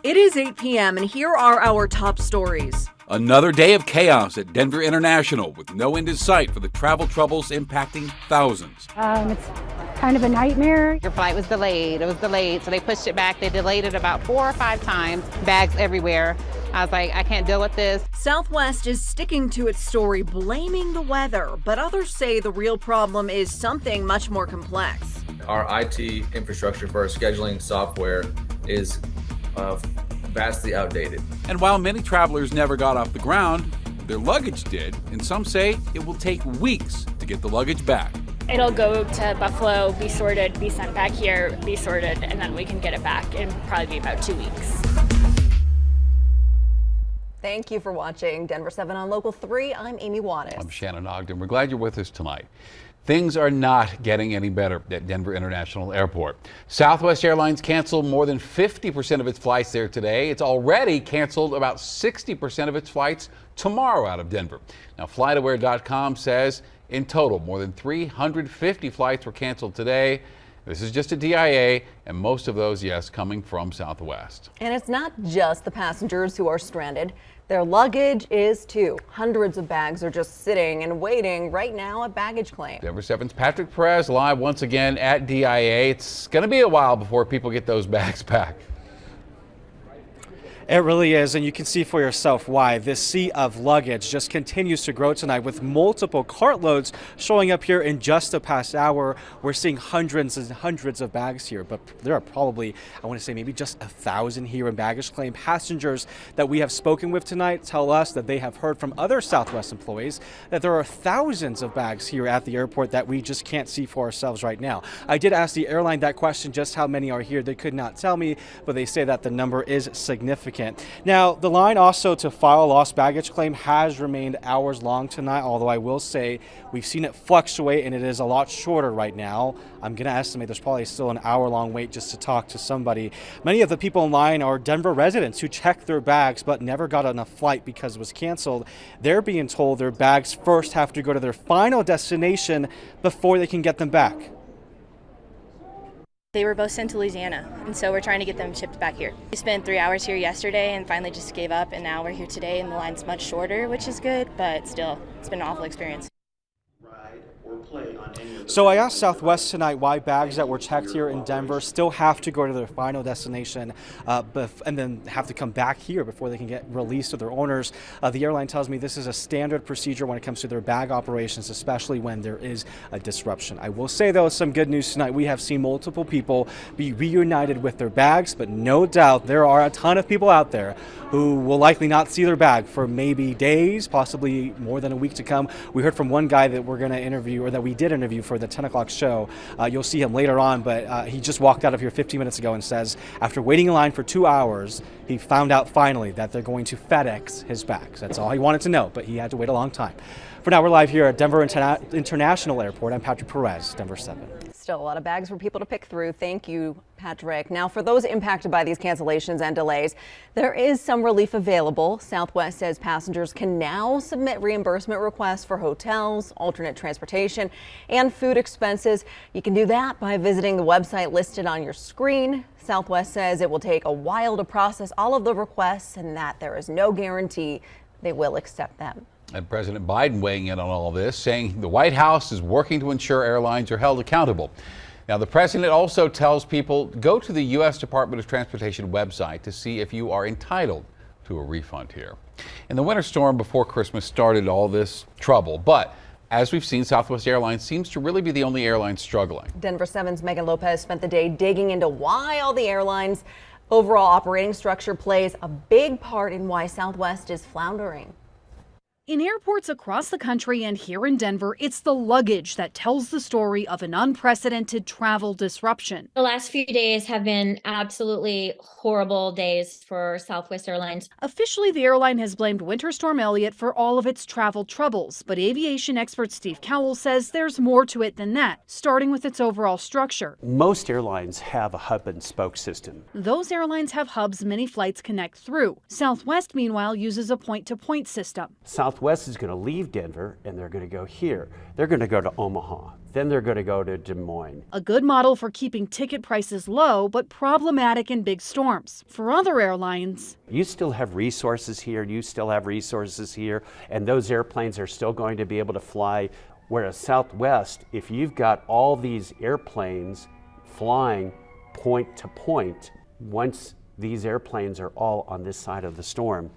It is 8 p.m. and here are our top stories. Another day of chaos at Denver International with no end in sight for the travel troubles impacting thousands. It's kind of a nightmare. Your flight was delayed. It was delayed, so they pushed it back. They delayed it about 4 or 5 times. Bags everywhere. I was like, I can't deal with this. Southwest is sticking to its story, blaming the weather, but others say the real problem is something much more complex. Our IT infrastructure for our scheduling software is vastly outdated. And while many travelers never got off the ground, their luggage did, and some say it will take weeks to get the luggage back. It'll go to Buffalo, be sorted, be sent back here, be sorted, and then we can get it back in probably be about 2 weeks. Thank you for watching Denver 7 on Local 3. I'm Amy Wattis. I'm Shannon Ogden. We're glad you're with us tonight. Things are not getting any better at Denver International Airport. Southwest Airlines canceled more than 50% of its flights there today. It's already canceled about 60% of its flights tomorrow out of Denver. Now, FlightAware.com says in total, more than 350 flights were canceled today. This is just a DIA, and most of those, yes, coming from Southwest. And it's not just the passengers who are stranded. Their luggage is too. Hundreds of bags are just sitting and waiting right now at baggage claim. Denver 7's Patrick Perez live once again at DIA. It's going to be a while before people get those bags back. It really is, and you can see for yourself why. This sea of luggage just continues to grow tonight with multiple cartloads showing up here in just the past hour. We're seeing hundreds and hundreds of bags here, but there are probably, I want to say maybe just 1,000 here in baggage claim. Passengers that we have spoken with tonight tell us that they have heard from other Southwest employees that there are thousands of bags here at the airport that we just can't see for ourselves right now. I did ask the airline that question, just how many are here. They could not tell me, but they say that the number is significant. Now, the line also to file a lost baggage claim has remained hours long tonight, although I will say we've seen it fluctuate and it is a lot shorter right now. I'm going to estimate there's probably still an hour-long wait just to talk to somebody. Many of the people in line are Denver residents who checked their bags but never got on a flight because it was canceled. They're being told their bags first have to go to their final destination before they can get them back. They were both sent to Louisiana, and so we're trying to get them shipped back here. We spent 3 hours here yesterday and finally just gave up, and now we're here today and the line's much shorter, which is good, but still, it's been an awful experience. So I asked Southwest tonight why bags that were checked here in Denver still have to go to their final destination and then have to come back here before they can get released to their owners. The airline tells me this is a standard procedure when it comes to their bag operations, especially when there is a disruption. I will say, though, some good news tonight. We have seen multiple people be reunited with their bags, but no doubt there are a ton of people out there who will likely not see their bag for maybe days, possibly more than a week to come. We heard from one guy that we're going to interview, or that we did interview for the 10 o'clock show. You'll see him later on, but he just walked out of here 15 minutes ago and says after waiting in line for 2 hours, he found out finally that they're going to FedEx his bags. That's all he wanted to know, but he had to wait a long time. For now, we're live here at Denver International Airport. I'm Patrick Perez, Denver 7. Still a lot of bags for people to pick through. Thank you, Patrick. Now, for those impacted by these cancellations and delays, there is some relief available. Southwest says passengers can now submit reimbursement requests for hotels, alternate transportation, and food expenses. You can do that by visiting the website listed on your screen. Southwest says it will take a while to process all of the requests and that there is no guarantee they will accept them. And President Biden weighing in on all this, saying the White House is working to ensure airlines are held accountable. Now, the president also tells people go to the U.S. Department of Transportation website to see if you are entitled to a refund here. And the winter storm before Christmas started all this trouble, but as we've seen, Southwest Airlines seems to really be the only airline struggling. Denver 7's Megan Lopez spent the day digging into why all the airlines' overall operating structure plays a big part in why Southwest is floundering. In airports across the country and here in Denver, it's the luggage that tells the story of an unprecedented travel disruption. The last few days have been absolutely horrible days for Southwest Airlines. Officially, the airline has blamed Winter Storm Elliott for all of its travel troubles, but aviation expert Steve Cowell says there's more to it than that, starting with its overall structure. Most airlines have a hub and spoke system. Those airlines have hubs many flights connect through. Southwest, meanwhile, uses a point-to-point system. Southwest is going to leave Denver and they're going to go here. They're going to go to Omaha. then they're going to go to Des Moines. A good model for keeping ticket prices low, but problematic in big storms. For other airlines, You still have resources here, and those airplanes are still going to be able to fly. Whereas Southwest, if you've got all these airplanes flying point to point, once these airplanes are all on this side of the storm,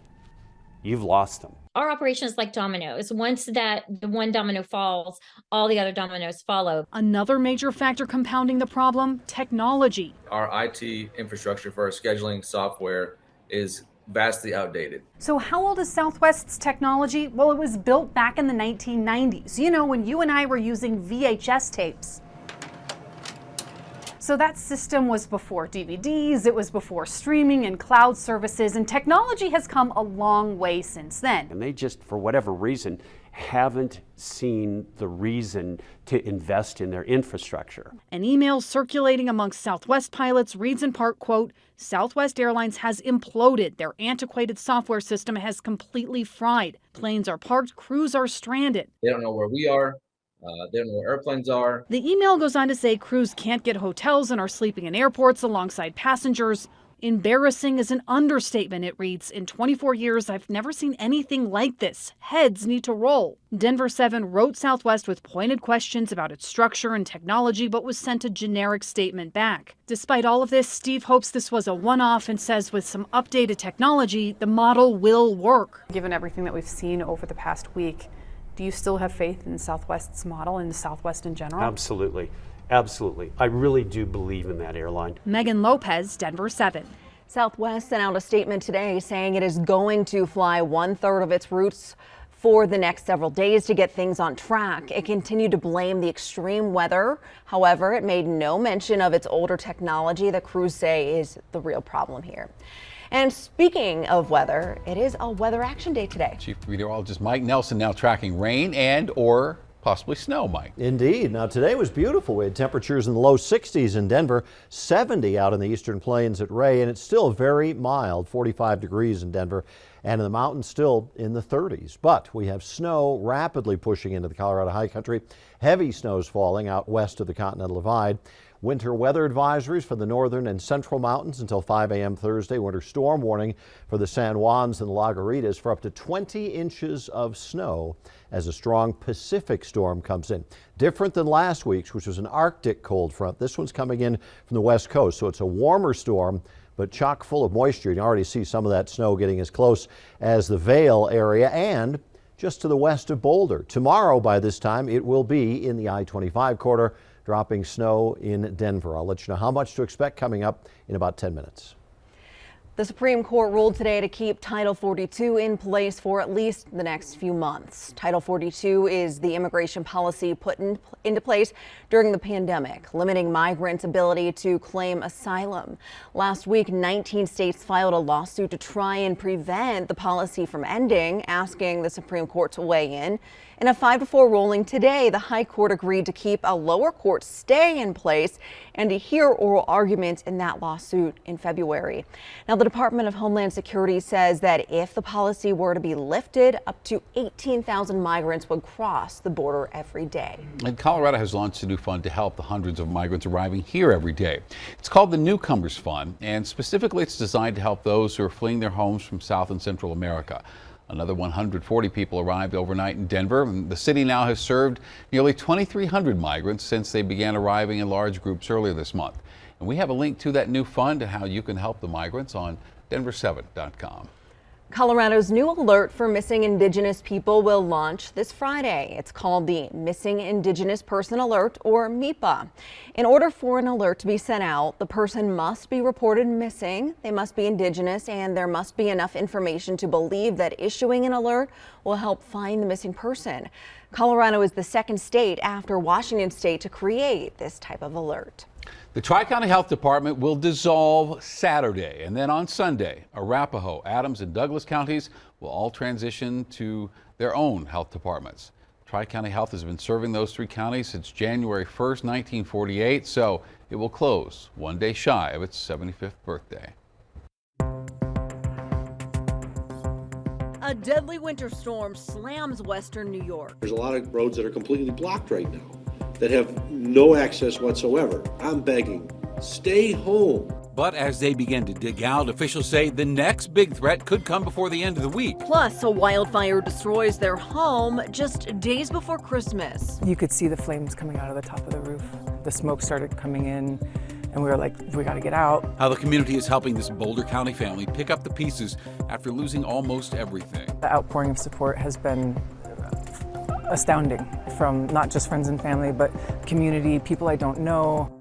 you've lost them. Our operation is like dominoes. Once the one domino falls, all the other dominoes follow. Another major factor compounding the problem, technology. Our IT infrastructure for our scheduling software is vastly outdated. So how old is Southwest's technology? Well, it was built back in the 1990s. You know, when you and I were using VHS tapes. So that system was before DVDs, it was before streaming and cloud services, and technology has come a long way since then. And they just, for whatever reason, haven't seen the reason to invest in their infrastructure. An email circulating amongst Southwest pilots reads in part, quote, Southwest Airlines has imploded. Their antiquated software system has completely fried. Planes are parked, crews are stranded. They don't know where we are. They don't know where airplanes are. The email goes on to say crews can't get hotels and are sleeping in airports alongside passengers. Embarrassing is an understatement, it reads. In 24 years, I've never seen anything like this. Heads need to roll. Denver 7 wrote Southwest with pointed questions about its structure and technology, but was sent a generic statement back. Despite all of this, Steve hopes this was a one-off and says with some updated technology, the model will work. Given everything that we've seen over the past week, do you still have faith in Southwest's model and Southwest in general? Absolutely. Absolutely. I really do believe in that airline. Megan Lopez, Denver 7. Southwest sent out a statement today saying it is going to fly 1/3 of its routes for the next several days to get things on track. It continued to blame the extreme weather. However, it made no mention of its older technology that crews say is the real problem here. And speaking of weather, it is a weather action day today. Chief Meteorologist Mike Nelson now tracking rain and or possibly snow, Mike. Indeed. Now today was beautiful. We had temperatures in the low 60s in Denver, 70 out in the eastern plains at Ray, and it's still very mild, 45 degrees in Denver, and in the mountains still in the 30s. But we have snow rapidly pushing into the Colorado high country. Heavy snows falling out west of the Continental Divide. Winter weather advisories for the northern and central mountains until 5 a.m. Thursday. Winter storm warning for the San Juans and the La Garritas for up to 20 inches of snow as a strong Pacific storm comes in. Different than last week's, which was an Arctic cold front. This one's coming in from the west coast, so it's a warmer storm, but chock full of moisture. You can already see some of that snow getting as close as the Vail area and just to the west of Boulder. Tomorrow, by this time, it will be in the I-25 corridor, dropping snow in Denver. I'll let you know how much to expect coming up in about 10 minutes. The Supreme Court ruled today to keep Title 42 in place for at least the next few months. Title 42 is the immigration policy put into place during the pandemic, limiting migrants' ability to claim asylum. Last week, 19 states filed a lawsuit to try and prevent the policy from ending, asking the Supreme Court to weigh in. In a 5-4 ruling today, the High Court agreed to keep a lower court stay in place and to hear oral arguments in that lawsuit in February. Now, the Department of Homeland Security says that if the policy were to be lifted, up to 18,000 migrants would cross the border every day. And Colorado has launched a new fund to help the hundreds of migrants arriving here every day. It's called the Newcomers Fund, and specifically it's designed to help those who are fleeing their homes from South and Central America. Another 140 people arrived overnight in Denver, and the city now has served nearly 2,300 migrants since they began arriving in large groups earlier this month. And we have a link to that new fund and how you can help the migrants on denver7.com. Colorado's new alert for missing Indigenous people will launch this Friday. It's called the Missing Indigenous Person Alert, or MIPA. In order for an alert to be sent out, the person must be reported missing, they must be Indigenous, and there must be enough information to believe that issuing an alert will help find the missing person. Colorado is the second state after Washington State to create this type of alert. The Tri-County Health Department will dissolve Saturday, and then on Sunday, Arapahoe, Adams, and Douglas counties will all transition to their own health departments. Tri-County Health has been serving those three counties since January 1st, 1948, so it will close one day shy of its 75th birthday. A deadly winter storm slams western New York. There's a lot of roads that are completely blocked right now. that have no access whatsoever. I'm begging, stay home. But as they begin to dig out, officials say the next big threat could come before the end of the week. Plus, a wildfire destroys their home just days before Christmas. You could see the flames coming out of the top of the roof. The smoke started coming in, and we were like, we got to get out. How the community is helping this Boulder County family pick up the pieces after losing almost everything. The outpouring of support has been astounding from not just friends and family, but community, people I don't know.